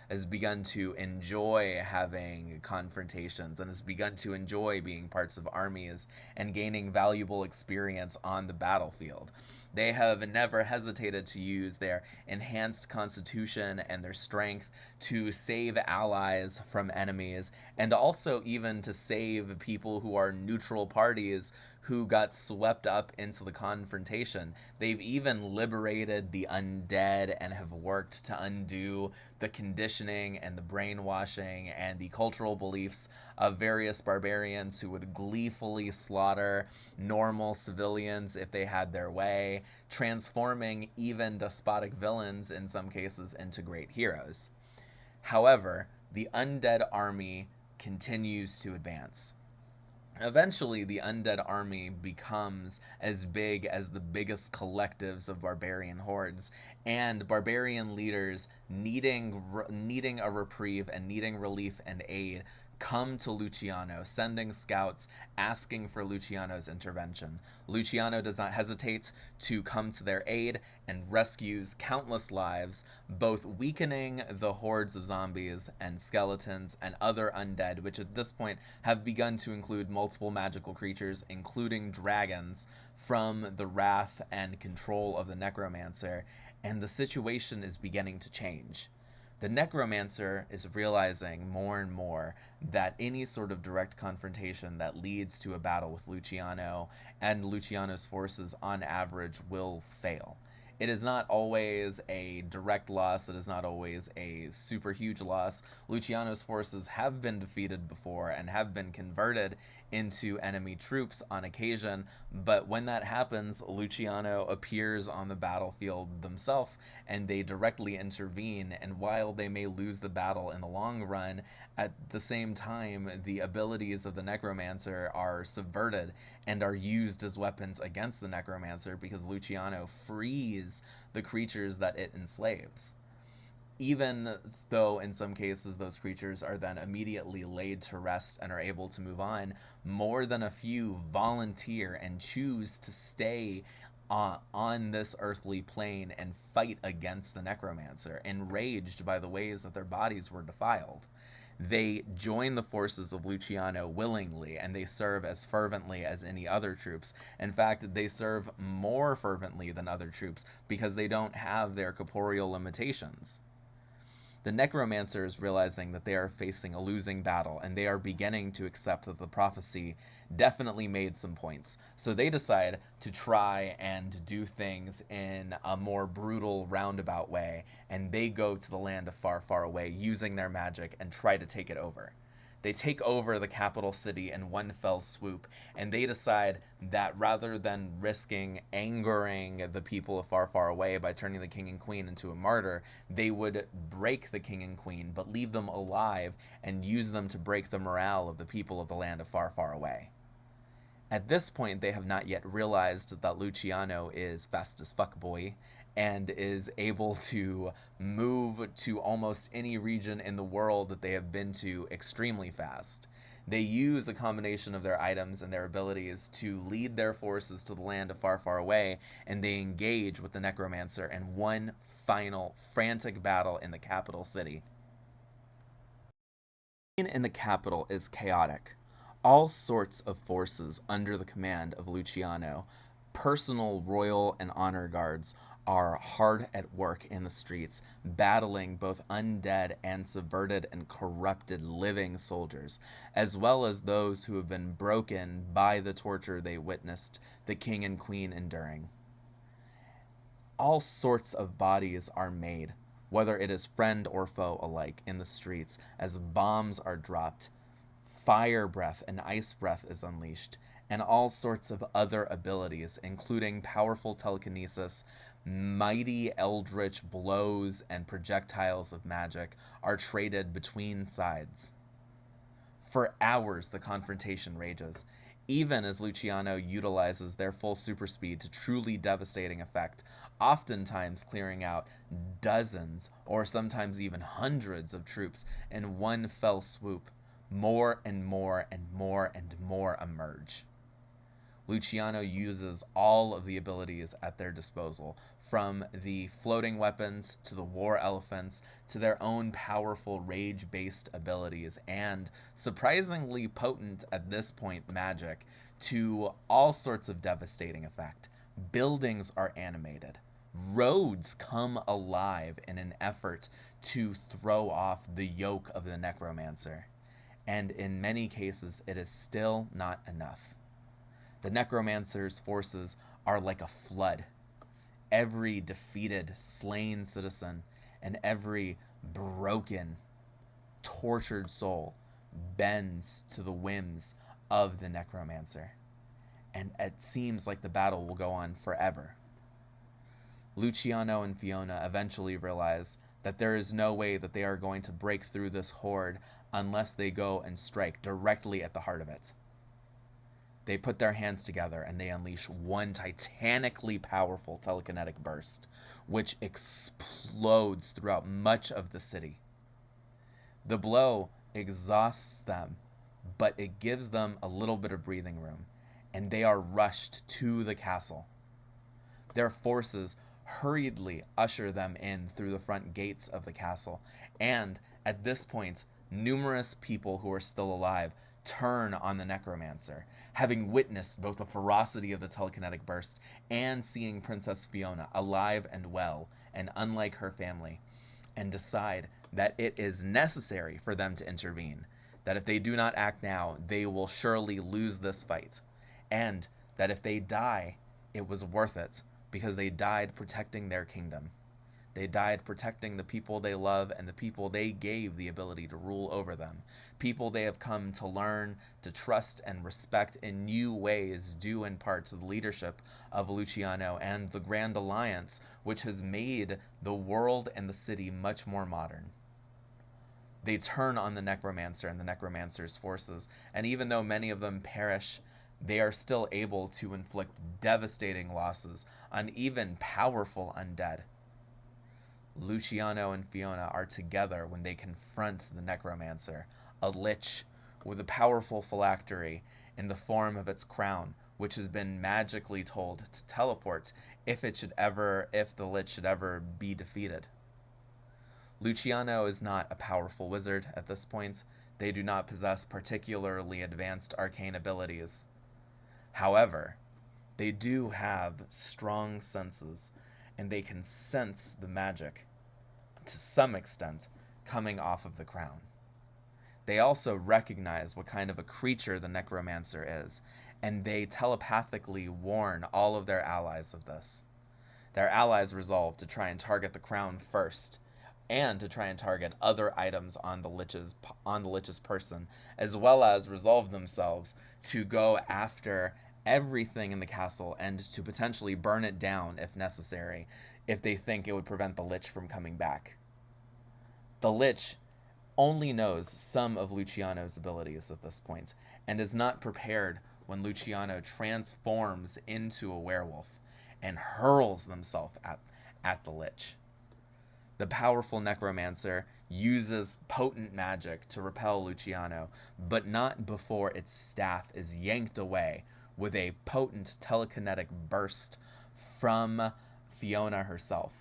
has begun to enjoy having confrontations and has begun to enjoy being parts of armies and gaining valuable experience on the battlefield. They have never hesitated to use their enhanced constitution and their strength to save allies from enemies, and also even to save people who are neutral parties who got swept up into the confrontation. They've even liberated the undead and have worked to undo the conditioning and the brainwashing and the cultural beliefs of various barbarians who would gleefully slaughter normal civilians if they had their way, transforming even despotic villains in some cases into great heroes. However, The undead army continues to advance. Eventually, the undead army becomes as big as the biggest collectives of barbarian hordes, and barbarian leaders needing a reprieve and needing relief and aid come to Luciano, sending scouts asking for Luciano's intervention. Luciano does not hesitate to come to their aid and rescues countless lives, both weakening the hordes of zombies and skeletons and other undead, which at this point have begun to include multiple magical creatures, including dragons, from the wrath and control of the necromancer, and the situation is beginning to change. The necromancer is realizing more and more that any sort of direct confrontation that leads to a battle with Luciano and Luciano's forces on average will fail. It is not always a direct loss, it is not always a super huge loss. Luciano's forces have been defeated before and have been converted into enemy troops on occasion, but when that happens, Luciano appears on the battlefield themselves and they directly intervene, and while they may lose the battle in the long run, at the same time the abilities of the necromancer are subverted and are used as weapons against the necromancer because Luciano frees the creatures that it enslaves. Even though in some cases those creatures are then immediately laid to rest and are able to move on, more than a few volunteer and choose to stay on this earthly plane and fight against the necromancer, enraged by the ways that their bodies were defiled. They join the forces of Luciano willingly, and they serve as fervently as any other troops. In fact, they serve more fervently than other troops because they don't have their corporeal limitations. The necromancers, realizing that they are facing a losing battle, and they are beginning to accept that the prophecy definitely made some points. So they decide to try and do things in a more brutal, roundabout way, and they go to the land of far, far away using their magic and try to take it over. They take over the capital city in one fell swoop, and they decide that rather than risking angering the people of far, far away by turning the king and queen into a martyr, they would break the king and queen, but leave them alive and use them to break the morale of the people of the land of far, far away. At this point, they have not yet realized that Luciano is fast as fuck boy and is able to move to almost any region in the world that they have been to extremely fast. They use a combination of their items and their abilities to lead their forces to the land of far, far away, and they engage with the necromancer in one final frantic battle in the capital city. The scene in the capital is chaotic. All sorts of forces under the command of Luciano, personal royal and honor guards, are hard at work in the streets, battling both undead and subverted and corrupted living soldiers, as well as those who have been broken by the torture they witnessed the king and queen enduring. All sorts of bodies are made, whether it is friend or foe alike, in the streets, as bombs are dropped, fire breath and ice breath is unleashed, and all sorts of other abilities, including powerful telekinesis, mighty eldritch blows, and projectiles of magic, are traded between sides. For hours, the confrontation rages, even as Luciano utilizes their full super speed to truly devastating effect, oftentimes clearing out dozens or sometimes even hundreds of troops in one fell swoop. More and more and more and more emerge. Luciano uses all of the abilities at their disposal, from the floating weapons to the war elephants to their own powerful rage-based abilities and, surprisingly potent at this point, magic, to all sorts of devastating effect. Buildings are animated. Roads come alive in an effort to throw off the yoke of the necromancer. And in many cases, it is still not enough. The necromancer's forces are like a flood. Every defeated, slain citizen and every broken, tortured soul bends to the whims of the necromancer. And it seems like the battle will go on forever. Luciano and Fiona eventually realize that there is no way that they are going to break through this horde unless they go and strike directly at the heart of it. They put their hands together and they unleash one titanically powerful telekinetic burst, which explodes throughout much of the city. The blow exhausts them, but it gives them a little bit of breathing room, and they are rushed to the castle. Their forces hurriedly usher them in through the front gates of the castle, and at this point, numerous people who are still alive turn on the necromancer, having witnessed both the ferocity of the telekinetic burst and seeing Princess Fiona alive and well and unlike her family, and decide that it is necessary for them to intervene, that if they do not act now, they will surely lose this fight, and that if they die, it was worth it because they died protecting their kingdom. They died protecting the people they love and the people they gave the ability to rule over them. People they have come to learn, to trust, and respect in new ways due in part to the leadership of Luciano and the Grand Alliance, which has made the world and the city much more modern. They turn on the necromancer and the necromancer's forces, and even though many of them perish, they are still able to inflict devastating losses on even powerful undead. Luciano and Fiona are together when they confront the necromancer, a lich with a powerful phylactery in the form of its crown, which has been magically told to teleport if the lich should ever be defeated. Luciano is not a powerful wizard at this point. They do not possess particularly advanced arcane abilities. However, they do have strong senses, and they can sense the magic, to some extent, coming off of the crown. They also recognize what kind of a creature the necromancer is, and they telepathically warn all of their allies of this. Their allies resolve to try and target the crown first, and to try and target other items on the lich's person, as well as resolve themselves to go after everything in the castle and to potentially burn it down if necessary, if they think it would prevent the lich from coming back. The lich only knows some of Luciano's abilities at this point, and is not prepared when Luciano transforms into a werewolf and hurls himself at the lich. The powerful necromancer uses potent magic to repel Luciano, but not before its staff is yanked away with a potent telekinetic burst from Fiona herself.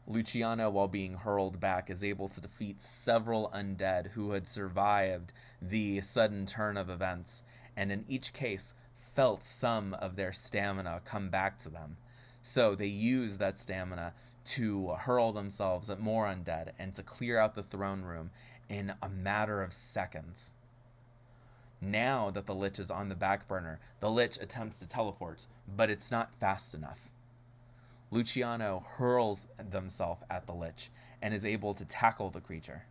Luciano, while being hurled back, is able to defeat several undead who had survived the sudden turn of events, and in each case felt some of their stamina come back to them. So they use that stamina to hurl themselves at more undead and to clear out the throne room in a matter of seconds. Now that the lich is on the back burner, the lich attempts to teleport, but it's not fast enough. Luciano hurls himself at the lich and is able to tackle the creature.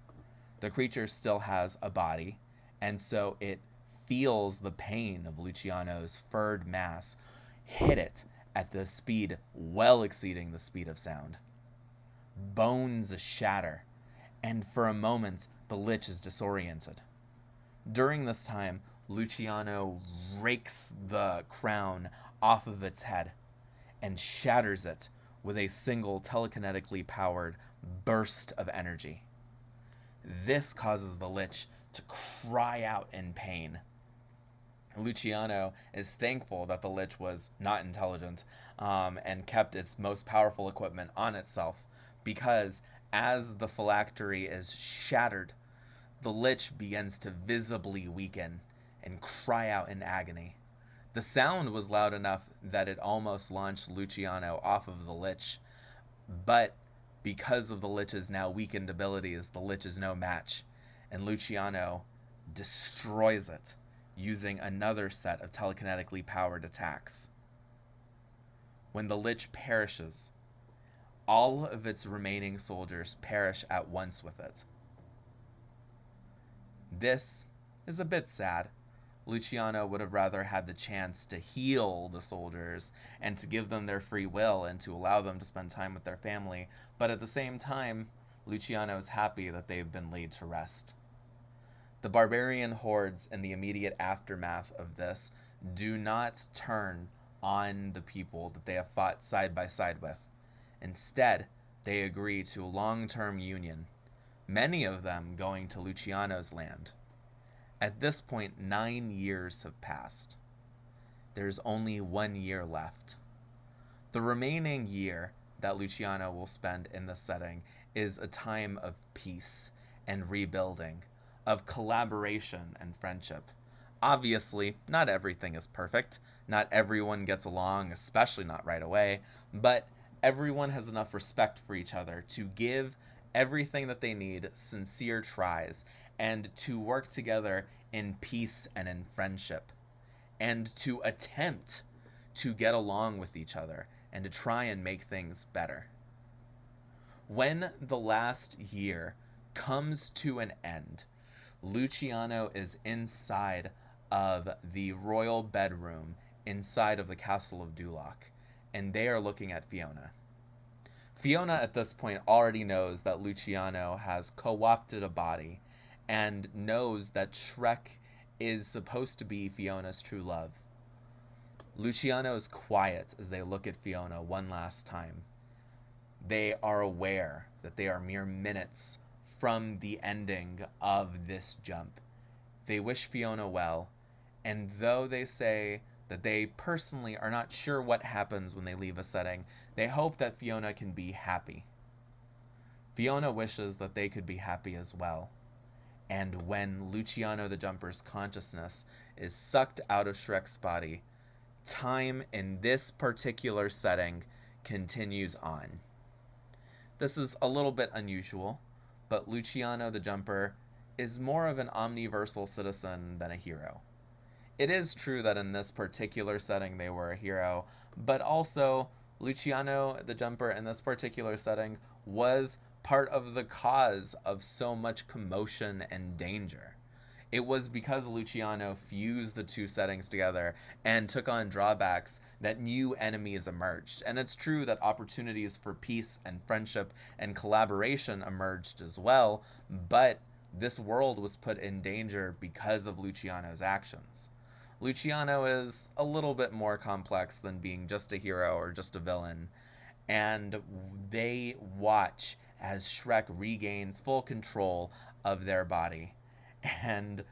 The creature still has a body, and so it feels the pain of Luciano's furred mass hit it at the speed well exceeding the speed of sound. Bones shatter, and for a moment the lich is disoriented. During this time, Luciano rakes the crown off of its head and shatters it with a single telekinetically powered burst of energy. This causes the lich to cry out in pain. Luciano is thankful that the lich was not intelligent and kept its most powerful equipment on itself, because as the phylactery is shattered, the lich begins to visibly weaken and cry out in agony. The sound was loud enough that it almost launched Luciano off of the lich, but because of the lich's now weakened abilities, the lich is no match, and Luciano destroys it using another set of telekinetically powered attacks. When the lich perishes, all of its remaining soldiers perish at once with it. This is a bit sad. Luciano would have rather had the chance to heal the soldiers and to give them their free will and to allow them to spend time with their family. But at the same time, Luciano is happy that they've been laid to rest. The barbarian hordes in the immediate aftermath of this do not turn on the people that they have fought side by side with. Instead, they agree to a long-term union, many of them going to Luciano's land. At this point, 9 years have passed. There's only 1 year left. The remaining year that Luciano will spend in this setting is a time of peace and rebuilding, of collaboration and friendship. Obviously, not everything is perfect. Not everyone gets along, especially not right away, but everyone has enough respect for each other to give everything that they need sincere tries and to work together in peace and in friendship and to attempt to get along with each other and to try and make things better. When the last year comes to an end, Luciano is inside of the royal bedroom inside of the castle of Duloc, and they are looking at Fiona. Fiona at this point already knows that Luciano has co-opted a body and knows that Shrek is supposed to be Fiona's true love. Luciano is quiet as they look at Fiona one last time. They are aware that they are mere minutes from the ending of this jump. They wish Fiona well, and though they say that they personally are not sure what happens when they leave a setting, they hope that Fiona can be happy. Fiona wishes that they could be happy as well. And when Luciano the Jumper's consciousness is sucked out of Shrek's body, time in this particular setting continues on. This is a little bit unusual, but Luciano the Jumper is more of an omniversal citizen than a hero. It is true that in this particular setting they were a hero, but also Luciano the Jumper in this particular setting was part of the cause of so much commotion and danger. It was because Luciano fused the two settings together and took on drawbacks that new enemies emerged. And it's true that opportunities for peace and friendship and collaboration emerged as well, but this world was put in danger because of Luciano's actions. Luciano is a little bit more complex than being just a hero or just a villain, and they watch as Shrek regains full control of their body, and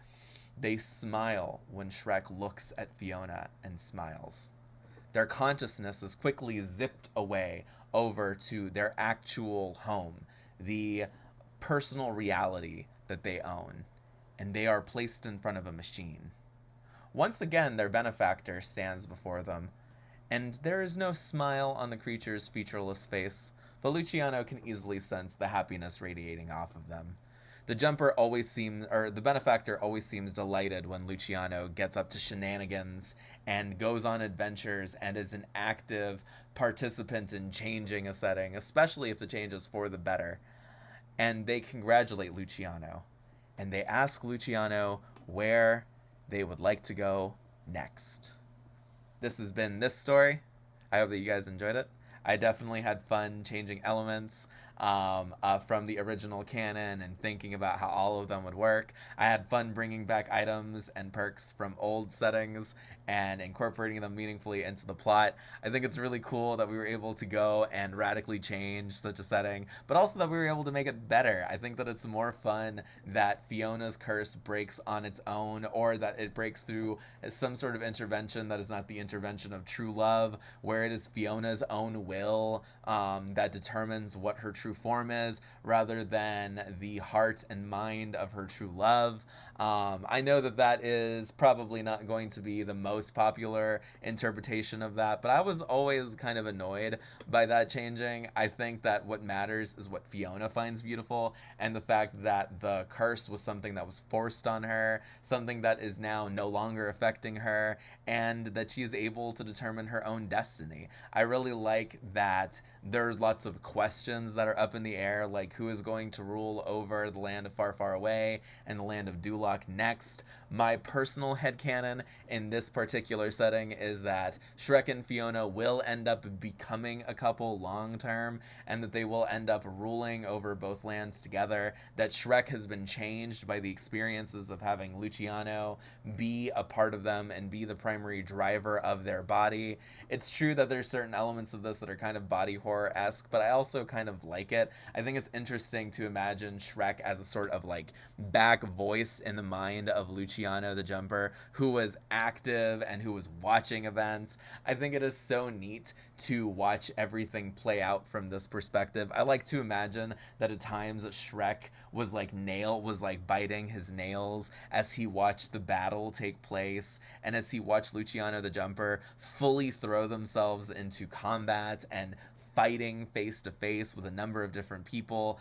they smile when Shrek looks at Fiona and smiles. Their consciousness is quickly zipped away over to their actual home, the personal reality that they own, and they are placed in front of a machine. Once again, their benefactor stands before them, and there is no smile on the creature's featureless face, but Luciano can easily sense the happiness radiating off of them. The benefactor always seems delighted when Luciano gets up to shenanigans and goes on adventures and is an active participant in changing a setting, especially if the change is for the better. And they congratulate Luciano, and they ask Luciano where they would like to go next. This has been this story. I hope that you guys enjoyed it. I definitely had fun changing elements from the original canon and thinking about how all of them would work. I had fun bringing back items and perks from old settings and incorporating them meaningfully into the plot. I think it's really cool that we were able to go and radically change such a setting, but also that we were able to make it better. I think that it's more fun that Fiona's curse breaks on its own, or that it breaks through some sort of intervention that is not the intervention of true love, where it is Fiona's own will that determines what her true form is, rather than the heart and mind of her true love. I know that that is probably not going to be the most popular interpretation of that, but I was always kind of annoyed by that changing. I think that what matters is what Fiona finds beautiful, and the fact that the curse was something that was forced on her, something that is now no longer affecting her, and that she is able to determine her own destiny. I really like that There's lots of questions that are up in the air, like who is going to rule over the land of Far Far Away and the land of Duloc next. My personal headcanon in this particular setting is that Shrek and Fiona will end up becoming a couple long term, and that they will end up ruling over both lands together. That Shrek has been changed by the experiences of having Luciano be a part of them and be the primary driver of their body. It's true that there's certain elements of this that are kind of body horror-esque, but I also kind of like it. I think it's interesting to imagine Shrek as a sort of like back voice in the mind of Luciano the Jumper, who was active and who was watching events. I think it is so neat to watch everything play out from this perspective. I like to imagine that at times Shrek was like biting his nails as he watched the battle take place, and as he watched Luciano the Jumper fully throw themselves into combat and fighting face to face with a number of different people.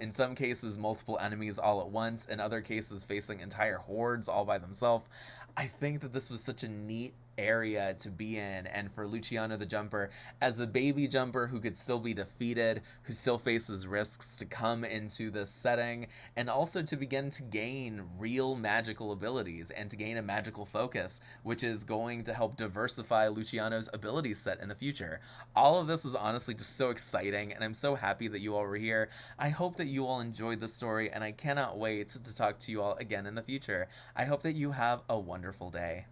In some cases, multiple enemies all at once. In other cases, facing entire hordes all by themselves. I think that this was such a neat area to be in, and for Luciano the Jumper as a baby jumper who could still be defeated, who still faces risks, to come into this setting and also to begin to gain real magical abilities and to gain a magical focus, which is going to help diversify Luciano's ability set in the future. All of this was honestly just so exciting, and I'm so happy that you all were here. I hope that you all enjoyed the story, and I cannot wait to talk to you all again in the future. I hope that you have a wonderful day.